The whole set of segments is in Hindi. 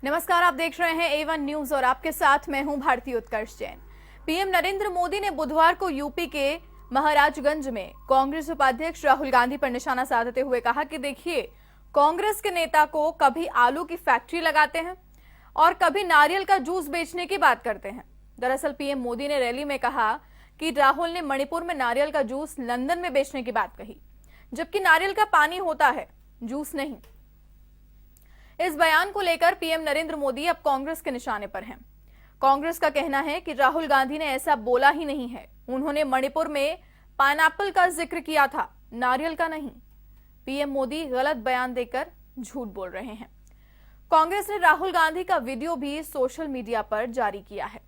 नमस्कार, आप देख रहे हैं A1 न्यूज और आपके साथ मैं हूं भारती उत्कर्ष जैन। पीएम नरेंद्र मोदी ने बुधवार को यूपी के महाराजगंज में कांग्रेस उपाध्यक्ष राहुल गांधी पर निशाना साधते हुए कहा कि देखिए, कांग्रेस के नेता को कभी आलू की फैक्ट्री लगाते हैं और कभी नारियल का जूस बेचने की बात करते हैं। दरअसल पीएम मोदी ने रैली में कहा कि राहुल ने मणिपुर में नारियल का जूस लंदन में बेचने की बात कही, जबकि नारियल का पानी होता है, जूस नहीं। इस बयान को लेकर पीएम नरेंद्र मोदी अब कांग्रेस के निशाने पर हैं। कांग्रेस का कहना है कि राहुल गांधी ने ऐसा बोला ही नहीं है। उन्होंने मणिपुर में पाइनएप्पल का जिक्र किया था, नारियल का नहीं। पीएम मोदी गलत बयान देकर झूठ बोल रहे हैं। कांग्रेस ने राहुल गांधी का वीडियो भी सोशल मीडिया पर जारी किया है।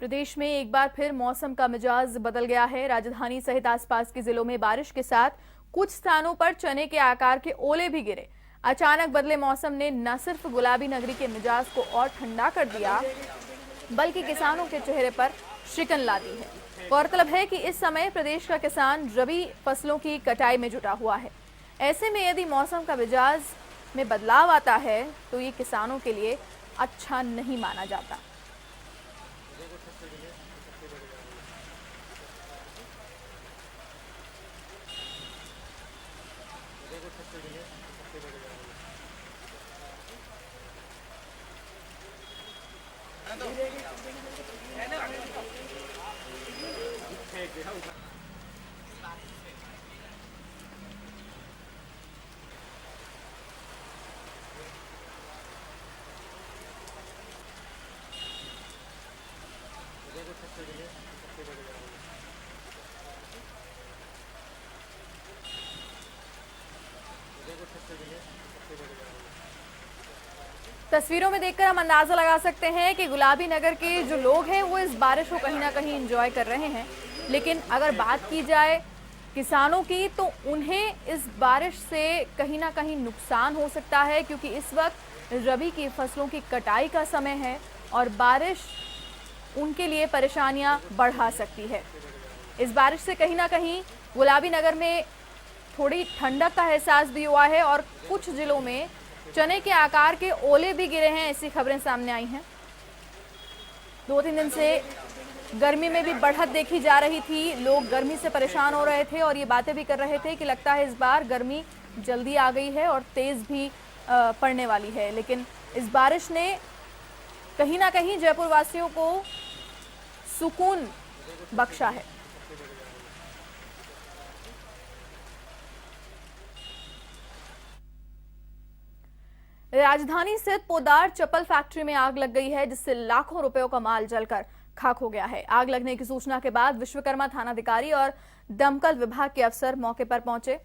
प्रदेश में एक बार फिर मौसम का मिजाज बदल गया है। राजधानी सहित आसपास के जिलों में बारिश के साथ कुछ स्थानों पर चने के आकार के ओले भी गिरे। अचानक बदले मौसम ने न सिर्फ गुलाबी नगरी के मिजाज को और ठंडा कर दिया, बल्कि किसानों के चेहरे पर शिकन ला दी है। गौरतलब है कि इस समय प्रदेश का किसान रबी फसलों की कटाई में जुटा हुआ है। ऐसे में यदि मौसम का मिजाज में बदलाव आता है तो ये किसानों के लिए अच्छा नहीं माना जाता। तस्वीरों में देखकर हम अंदाजा लगा सकते हैं कि गुलाबी नगर के जो लोग हैं वो इस बारिश को कहीं ना कहीं एंजॉय कर रहे हैं। लेकिन अगर बात की जाए किसानों की तो उन्हें इस बारिश से कहीं ना कहीं नुकसान हो सकता है, क्योंकि इस वक्त रबी की फसलों की कटाई का समय है और बारिश उनके लिए परेशानियां बढ़ा सकती है। इस बारिश से कहीं ना कहीं गुलाबी नगर में थोड़ी ठंडक का एहसास भी हुआ है और कुछ जिलों में चने के आकार के ओले भी गिरे हैं। ऐसी खबरें सामने आई हैं। 2-3 दिन से गर्मी में भी बढ़त देखी जा रही थी। लोग गर्मी से परेशान हो रहे थे और ये बातें भी कर रहे थे कि लगता है इस बार गर्मी जल्दी आ गई है और तेज भी पड़ने वाली है। लेकिन इस बारिश ने कहीं ना कहीं जयपुर वासियों को सुकून बख्शा है। राजधानी स्थित पोदार चप्पल फैक्ट्री में आग लग गई है, जिससे लाखों रुपयों का माल जलकर खाक हो गया है। आग लगने की सूचना के बाद विश्वकर्मा थानाधिकारी और दमकल विभाग के अफसर मौके पर पहुंचे।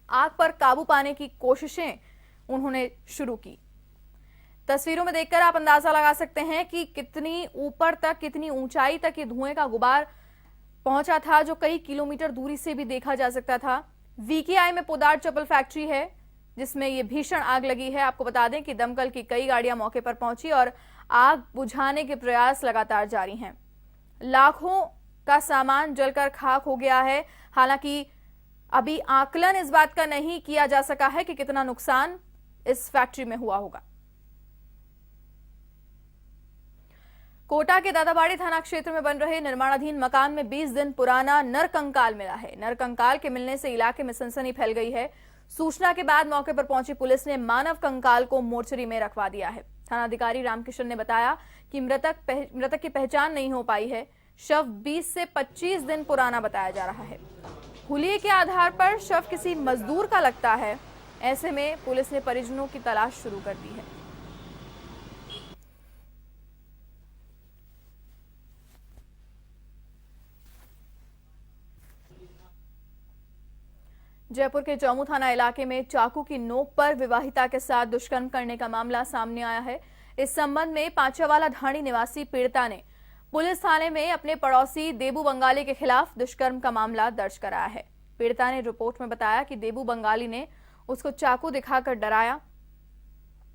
आग पर काबू पाने की कोशिशें उन्होंने शुरू की। तस्वीरों में देखकर आप अंदाजा लगा सकते हैं कि कितनी ऊपर तक, कितनी ऊंचाई तक ये धुएं का गुबार पहुंचा था, जो कई किलोमीटर दूरी से भी देखा जा सकता था। वीकेआई में पोदार चप्पल फैक्ट्री है जिसमें ये भीषण आग लगी है। आपको बता दें कि दमकल की कई गाड़ियां मौके पर पहुंची और आग बुझाने के प्रयास लगातार जारी हैं। लाखों का सामान जलकर खाक हो गया है। हालांकि अभी आकलन इस बात का नहीं किया जा सका है कि कितना नुकसान इस फैक्ट्री में हुआ होगा। कोटा के दादाबाड़ी थाना क्षेत्र में बन रहे निर्माणाधीन मकान में 20 दिन पुराना नरकंकाल मिला है। नरकंकाल के मिलने से इलाके में सनसनी फैल गई है। सूचना के बाद मौके पर पहुंची पुलिस ने मानव कंकाल को मोर्चरी में रखवा दिया है। थानाधिकारी रामकिशन ने बताया कि मृतक की पहचान नहीं हो पाई है। शव 20 से 25 दिन पुराना बताया जा रहा है। हुलिये के आधार पर शव किसी मजदूर का लगता है। ऐसे में पुलिस ने परिजनों की तलाश शुरू कर दी है। जयपुर के चौमू थाना इलाके में चाकू की नोक पर विवाहिता के साथ दुष्कर्म करने का मामला सामने आया है। इस संबंध में पांचावाला ढाणी निवासी पीड़िता ने पुलिस थाने में अपने पड़ोसी देबू बंगाली के खिलाफ दुष्कर्म का मामला दर्ज कराया है। पीड़िता ने रिपोर्ट में बताया कि देबू बंगाली ने उसको चाकू दिखाकर डराया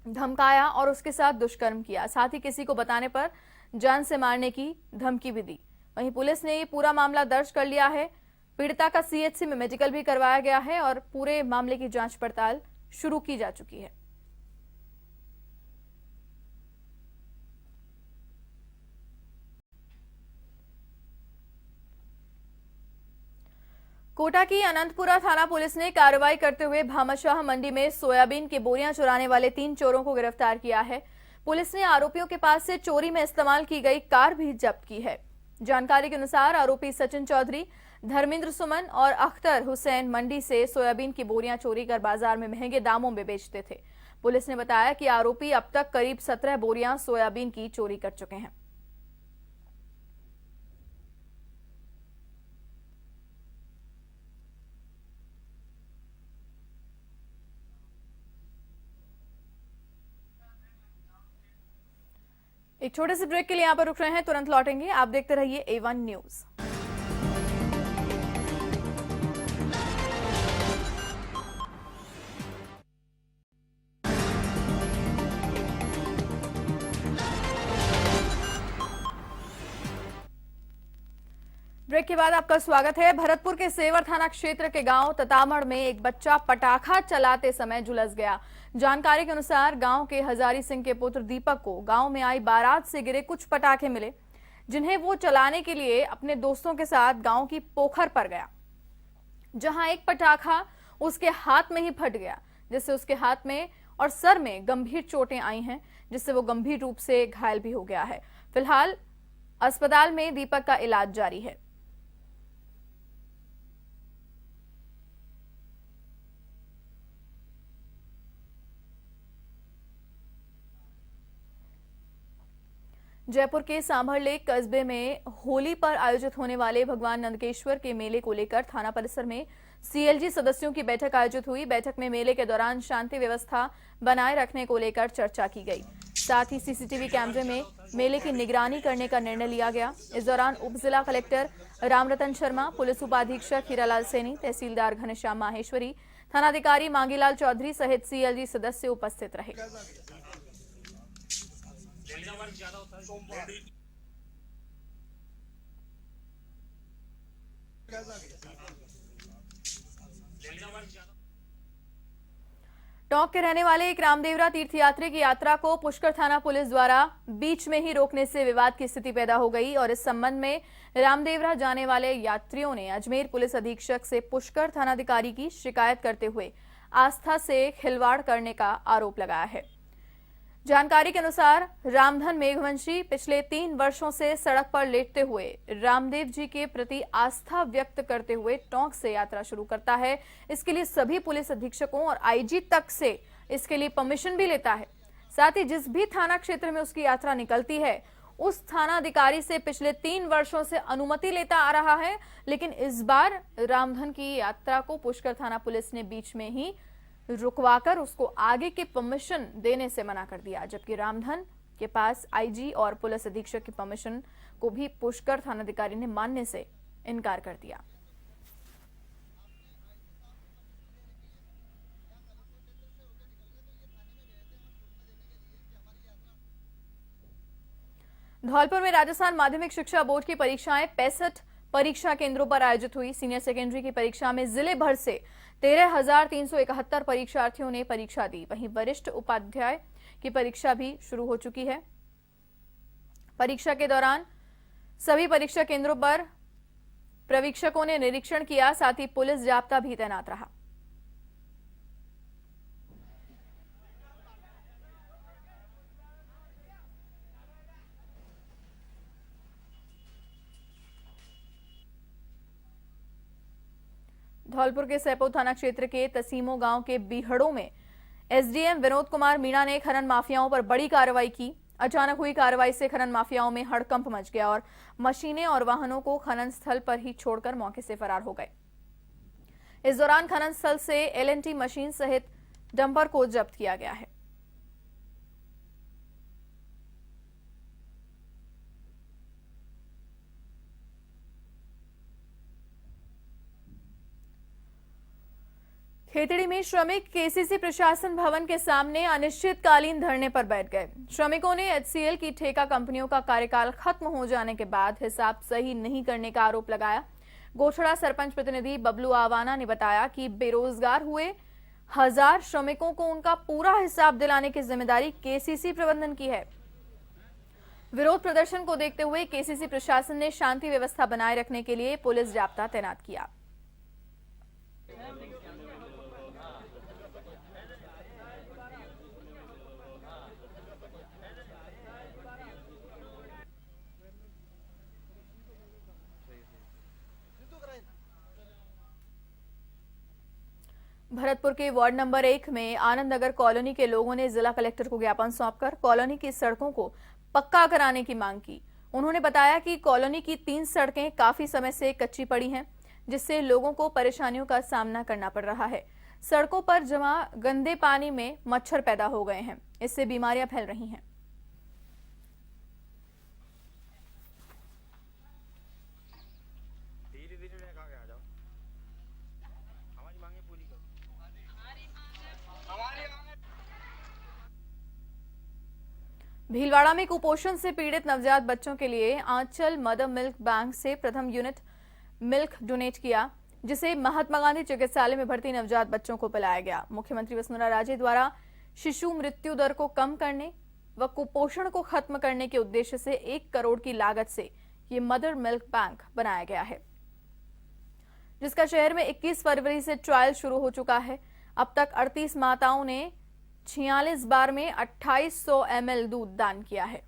धमकाया और उसके साथ दुष्कर्म किया। साथ ही किसी को बताने पर जान से मारने की धमकी भी दी। वहीं पुलिस ने ये पूरा मामला दर्ज कर लिया है। पीड़िता का सीएचसी में मेडिकल भी करवाया गया है और पूरे मामले की जांच पड़ताल शुरू की जा चुकी है। कोटा की अनंतपुरा थाना पुलिस ने कार्रवाई करते हुए भामाशाह मंडी में सोयाबीन की बोरियां चुराने वाले 3 चोरों को गिरफ्तार किया है। पुलिस ने आरोपियों के पास से चोरी में इस्तेमाल की गई कार भी जब्त की है। जानकारी के अनुसार आरोपी सचिन चौधरी, धर्मेंद्र सुमन और अख्तर हुसैन मंडी से सोयाबीन की बोरियां चोरी कर बाजार में महंगे दामों में बेचते थे। पुलिस ने बताया कि आरोपी अब तक करीब 17 बोरियां सोयाबीन की चोरी कर चुके हैं। एक छोटे से ब्रेक के लिए यहां पर रुक रहे हैं, तुरंत लौटेंगे। आप देखते रहिए A1 न्यूज। ब्रेक के बाद आपका स्वागत है। भरतपुर के सेवर थाना क्षेत्र के गांव ततामड़ में एक बच्चा पटाखा चलाते समय झुलस गया। जानकारी के अनुसार गांव के हजारी सिंह के पुत्र दीपक को गांव में आई बारात से गिरे कुछ पटाखे मिले, जिन्हें वो चलाने के लिए अपने दोस्तों के साथ गांव की पोखर पर गया, जहां एक पटाखा उसके हाथ में ही फट गया, जिससे उसके हाथ में और सर में गंभीर चोटें आई हैं, जिससे वो गंभीर रूप से घायल भी हो गया है। फिलहाल अस्पताल में दीपक का इलाज जारी है। जयपुर के सांभर लेक कस्बे में होली पर आयोजित होने वाले भगवान नंदकेश्वर के मेले को लेकर थाना परिसर में सीएलजी सदस्यों की बैठक आयोजित हुई। बैठक में मेले के दौरान शांति व्यवस्था बनाए रखने को लेकर चर्चा की गई। साथ ही सीसीटीवी कैमरे में मेले की निगरानी करने का निर्णय लिया गया। इस दौरान उप जिला कलेक्टर रामरतन शर्मा, पुलिस उपाधीक्षक हीरालाल सैनी, तहसीलदार घनश्याम माहेश्वरी, थानाधिकारी मांगीलाल चौधरी सहित सीएलजी सदस्य उपस्थित रहे। टोंक के रहने वाले एक रामदेवरा तीर्थयात्री की यात्रा को पुष्कर थाना पुलिस द्वारा बीच में ही रोकने से विवाद की स्थिति पैदा हो गई और इस संबंध में रामदेवरा जाने वाले यात्रियों ने अजमेर पुलिस अधीक्षक से पुष्कर थानाधिकारी की शिकायत करते हुए आस्था से खिलवाड़ करने का आरोप लगाया है। जानकारी के अनुसार रामधन मेघवंशी पिछले 3 वर्षों से सड़क पर लेटते हुए रामदेव जी के प्रति आस्था व्यक्त करते हुए टोंक से यात्रा शुरू करता है। इसके लिए सभी पुलिस अधीक्षकों और आईजी तक से इसके लिए परमिशन भी लेता है। साथ ही जिस भी थाना क्षेत्र में उसकी यात्रा निकलती है, उस थाना अधिकारी से पिछले 3 वर्षों से अनुमति लेता आ रहा है। लेकिन इस बार रामधन की यात्रा को पुष्कर थाना पुलिस ने बीच में ही रुकवाकर उसको आगे के परमिशन देने से मना कर दिया, जबकि रामधन के पास आईजी और पुलिस अधीक्षक की परमिशन को भी पुष्कर थानाधिकारी ने मानने से इनकार कर दिया। धौलपुर में राजस्थान माध्यमिक शिक्षा बोर्ड की परीक्षाएं 65 परीक्षा केंद्रों पर आयोजित हुई। सीनियर सेकेंडरी की परीक्षा में जिले भर से 13,371 परीक्षार्थियों ने परीक्षा दी। वहीं वरिष्ठ उपाध्याय की परीक्षा भी शुरू हो चुकी है। परीक्षा के दौरान सभी परीक्षा केंद्रों पर प्रवीक्षकों ने निरीक्षण किया, साथ ही पुलिस जाब्ता भी तैनात रहा। धौलपुर के सैपो थाना क्षेत्र के तसीमो गांव के बीहड़ों में एसडीएम विनोद कुमार मीणा ने खनन माफियाओं पर बड़ी कार्रवाई की। अचानक हुई कार्रवाई से खनन माफियाओं में हड़कंप मच गया और मशीनें और वाहनों को खनन स्थल पर ही छोड़कर मौके से फरार हो गए। इस दौरान खनन स्थल से एलएनटी मशीन सहित डंपर को जब्त किया गया है। खेतड़ी में श्रमिक केसीसी प्रशासन भवन के सामने अनिश्चितकालीन धरने पर बैठ गए। श्रमिकों ने एचसीएल की ठेका कंपनियों का कार्यकाल खत्म हो जाने के बाद हिसाब सही नहीं करने का आरोप लगाया। गोठड़ा सरपंच प्रतिनिधि बबलू आवाना ने बताया कि बेरोजगार हुए 1000 श्रमिकों को उनका पूरा हिसाब दिलाने की जिम्मेदारी केसीसी प्रबंधन की है। विरोध प्रदर्शन को देखते हुए केसीसी प्रशासन ने शांति व्यवस्था बनाए रखने के लिए पुलिस जाब्ता तैनात किया। भरतपुर के वार्ड नंबर 1 में आनंद नगर कॉलोनी के लोगों ने जिला कलेक्टर को ज्ञापन सौंपकर कॉलोनी की सड़कों को पक्का कराने की मांग की। उन्होंने बताया कि कॉलोनी की 3 सड़कें काफी समय से कच्ची पड़ी हैं, जिससे लोगों को परेशानियों का सामना करना पड़ रहा है। सड़कों पर जमा गंदे पानी में मच्छर पैदा हो गए हैं, इससे बीमारियां फैल रही हैं। भीलवाड़ा में कुपोषण से पीड़ित नवजात बच्चों के लिए आंचल मदर मिल्क बैंक से प्रथम यूनिट मिल्क डोनेट किया, जिसे महात्मा गांधी चिकित्सालय में भर्ती नवजात बच्चों को पिलाया गया। मुख्यमंत्री वसुंधरा राजे द्वारा शिशु मृत्यु दर को कम करने व कुपोषण को खत्म करने के उद्देश्य से 1 करोड़ की लागत से ये मदर मिल्क बैंक बनाया गया है, जिसका शहर में 21 फरवरी से ट्रायल शुरू हो चुका है। अब तक 38 माताओं ने 46 बार में 2800 ml दूध दान किया है।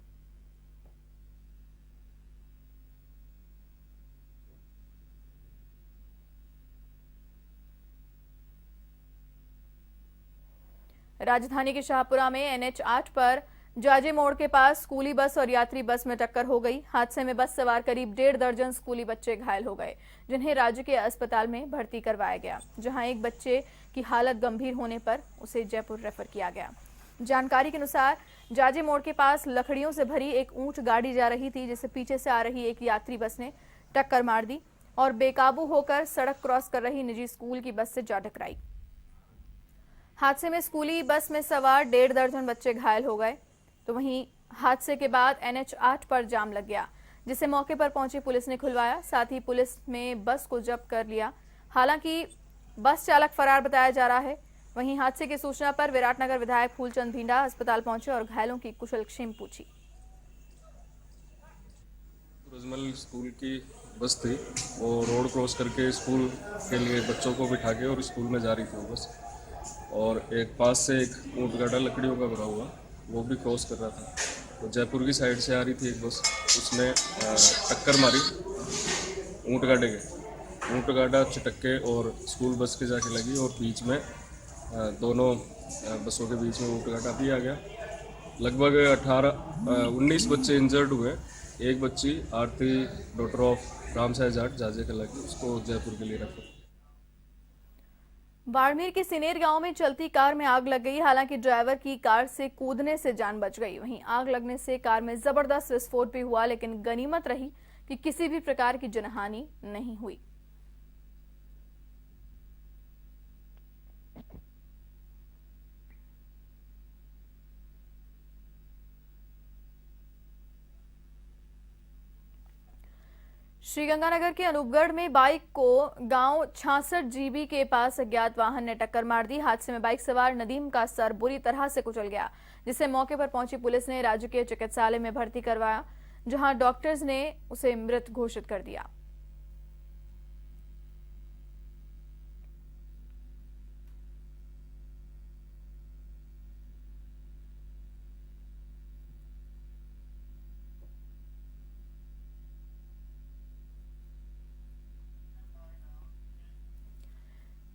राजधानी के शाहपुरा में NH 8 पर जाजे मोड़ के पास स्कूली बस और यात्री बस में टक्कर हो गई। हादसे में बस सवार करीब 1.5 दर्जन स्कूली बच्चे घायल हो गए, जिन्हें राज्य के अस्पताल में भर्ती करवाया गया, जहां एक बच्चे की हालत गंभीर होने पर उसे जयपुर रेफर किया गया। जानकारी के अनुसार जाजे मोड़ के पास लकड़ियों से भरी एक ऊंट गाड़ी जा रही थी, जिसे पीछे से आ रही एक यात्री बस ने टक्कर मार दी और बेकाबू होकर सड़क क्रॉस कर रही निजी स्कूल की बस से जा टकराई। हादसे में स्कूली बस में सवार 1.5 दर्जन बच्चे घायल हो गए। तो वहीं हादसे के बाद NH 8 पर जाम लग गया, जिसे मौके पर पहुंची पुलिस ने खुलवाया। साथ ही पुलिस ने बस को जब्त कर लिया। हालांकि बस चालक फरार बताया जा रहा है। वहीं हादसे की सूचना पर विराटनगर विधायक फूलचंद भिंडा अस्पताल पहुंचे और घायलों की कुशलक्षेम पूछी। रोजमल स्कूल की बस थी और रोड क्रॉस करके स्कूल के लिए बच्चों को बिठा के और स्कूल में जा रही थी वो बस, और एक पास से एक ऊँट गाड़ा लकड़ियों का भरा हुआ वो भी क्रॉस कर रहा था। तो जयपुर की साइड से आ रही थी एक बस, उसने टक्कर मारी ऊँट गाड़े के। ऊँट गाड़ा चटक्के और स्कूल बस के जाके लगी और बीच में दोनों बसों के बीच में ऊँट गाड़ा भी आ गया। लगभग 19 बच्चे इंजर्ड हुए। एक बच्ची आरती डॉटर ऑफ राम साय जाट जाजे के लगी, उसको जयपुर के लिए रेफर। बाड़मेर के सिनेर गांव में चलती कार में आग लग गई। हालांकि ड्राइवर की कार से कूदने से जान बच गई। वहीं आग लगने से कार में जबरदस्त विस्फोट भी हुआ, लेकिन गनीमत रही कि किसी भी प्रकार की जनहानि नहीं हुई। श्रीगंगानगर के अनूपगढ़ में बाइक को गांव 66 GB के पास अज्ञात वाहन ने टक्कर मार दी। हादसे में बाइक सवार नदीम का सर बुरी तरह से कुचल गया, जिसे मौके पर पहुंची पुलिस ने राजकीय चिकित्सालय में भर्ती करवाया, जहां डॉक्टर्स ने उसे मृत घोषित कर दिया।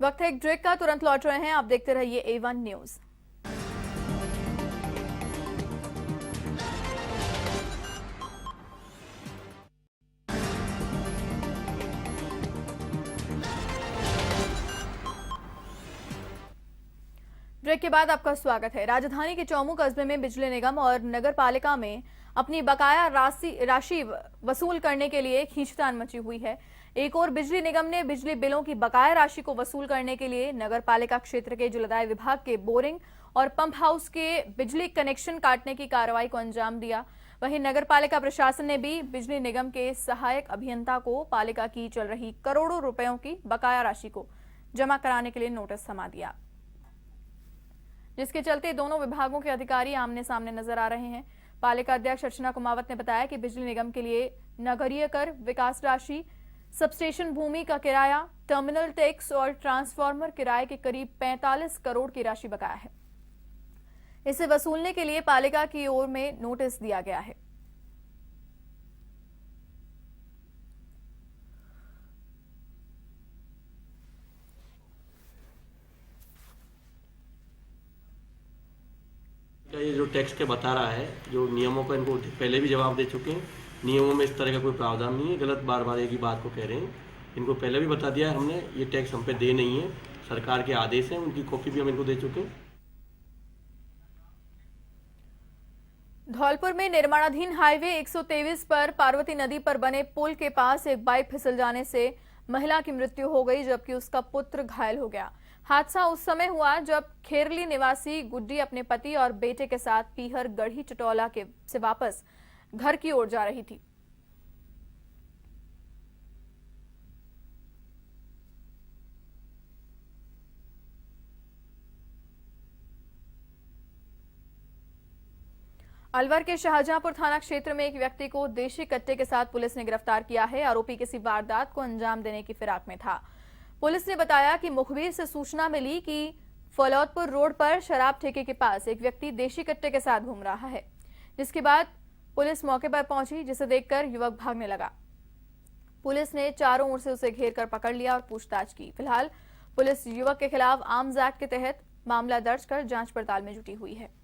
वक्त है एक ब्रेक का, तुरंत लौट रहे हैं। आप देखते रहिए A1 न्यूज। ब्रेक के बाद आपका स्वागत है। राजधानी के चौमू कस्बे में बिजली निगम और नगर पालिका में अपनी बकाया राशि वसूल करने के लिए खींचतान मची हुई है। एक और बिजली निगम ने बिजली बिलों की बकाया राशि को वसूल करने के लिए नगर पालिका क्षेत्र के जलदाय विभाग के बोरिंग और पंप हाउस के बिजली कनेक्शन काटने की कार्रवाई को अंजाम दिया। वहीं नगर पालिका प्रशासन ने भी बिजली निगम के सहायक अभियंता को पालिका की चल रही करोड़ों रुपयों की बकाया राशि को जमा कराने के लिए नोटिस थमा दिया, जिसके चलते दोनों विभागों के अधिकारी आमने सामने नजर आ रहे हैं। पालिका अध्यक्ष अर्चना कुमावत ने बताया कि बिजली निगम के लिए नगरीय कर, विकास राशि, सबस्टेशन भूमि का किराया, टर्मिनल टैक्स और ट्रांसफार्मर किराए के करीब 45 करोड़ की राशि बकाया है। इसे वसूलने के लिए पालिका की ओर में नोटिस दिया गया है। ये जो टैक्स के बता रहा है, जो नियमों का इनको पहले भी जवाब दे चुके हैं। नियमों में इस तरह का कोई प्रावधान नहीं है, गलत बार बार एक ही बात को कह रहे हैं। इनको पहले भी बता दिया है हमने, ये टैक्स हम पे दे नहीं है, सरकार के आदेश हैं, उनकी कॉपी भी हम इनको दे चुके हैं। धौलपुर में निर्माणाधीन हाईवे 123 पर पार्वती नदी पर बने पुल के पास एक बाइक फिसल जाने से महिला की मृत्यु हो गई, जबकि उसका पुत्र घायल हो गया। हादसा उस समय हुआ जब खेरली निवासी गुड्डी अपने पति और बेटे के साथ पीहर गढ़ी चटौला से वापस घर की ओर जा रही थी। अलवर के शाहजहांपुर थाना क्षेत्र में एक व्यक्ति को देशी कट्टे के साथ पुलिस ने गिरफ्तार किया है। आरोपी किसी वारदात को अंजाम देने की फिराक में था। पुलिस ने बताया कि मुखबिर से सूचना मिली कि फलौदपुर रोड पर शराब ठेके के पास एक व्यक्ति देशी कट्टे के साथ घूम रहा है, जिसके बाद पुलिस मौके पर पहुंची, जिसे देखकर युवक भागने लगा। पुलिस ने चारों ओर से उसे घेर कर पकड़ लिया और पूछताछ की। फिलहाल पुलिस युवक के खिलाफ आर्म्स एक्ट के तहत मामला दर्ज कर जांच पड़ताल में जुटी हुई है।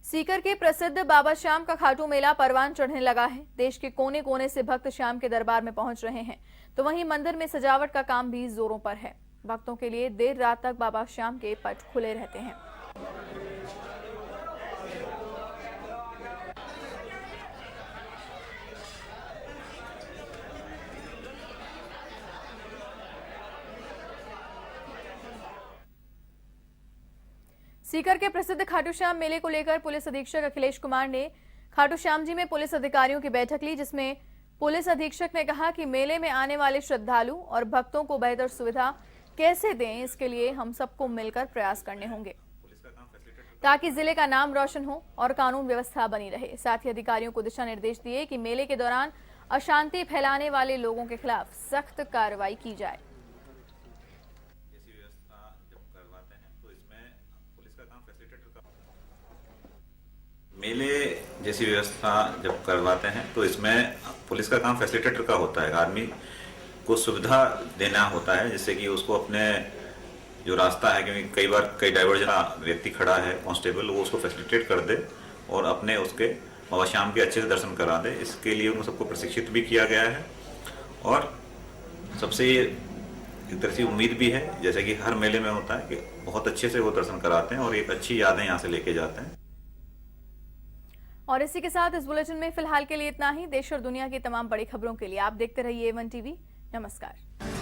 सीकर के प्रसिद्ध बाबा श्याम का खाटू मेला परवान चढ़ने लगा है। देश के कोने कोने से भक्त श्याम के दरबार में पहुंच रहे हैं, तो वहीं मंदिर में सजावट का काम भी जोरों पर है। भक्तों के लिए देर रात तक बाबा श्याम के पट खुले रहते हैं। सीकर के प्रसिद्ध खाटू श्याम मेले को लेकर पुलिस अधीक्षक अखिलेश कुमार ने खाटू श्याम जी में पुलिस अधिकारियों की बैठक ली, जिसमें पुलिस अधीक्षक ने कहा कि मेले में आने वाले श्रद्धालु और भक्तों को बेहतर सुविधा कैसे दें, इसके लिए हम सबको मिलकर प्रयास करने होंगे, ताकि जिले का नाम रोशन हो और कानून व्यवस्था बनी रहे। साथ ही अधिकारियों को दिशा निर्देश दिए कि मेले के दौरान अशांति फैलाने वाले लोगों के खिलाफ सख्त कार्रवाई की जाए। मेले जैसी व्यवस्था जब करवाते हैं तो इसमें पुलिस का काम फैसिलिटेटर का होता है। आदमी को सुविधा देना होता है, जिससे कि उसको अपने जो रास्ता है, क्योंकि कई बार कई डाइवर्जन व्यक्ति खड़ा है, कांस्टेबल, वो उसको फैसिलिटेट कर दे और अपने उसके बाबा श्याम के अच्छे से दर्शन करा दे। इसके लिए उनको सबको प्रशिक्षित भी किया गया है और सबसे एक तरह से उम्मीद भी है, जैसे कि हर मेले में होता है, कि बहुत अच्छे से वो दर्शन कराते हैं और एक अच्छी यादें यहाँ से लेके जाते हैं। और इसी के साथ इस बुलेटिन में फिलहाल के लिए इतना ही। देश और दुनिया की तमाम बड़ी खबरों के लिए आप देखते रहिए A1 TV। नमस्कार।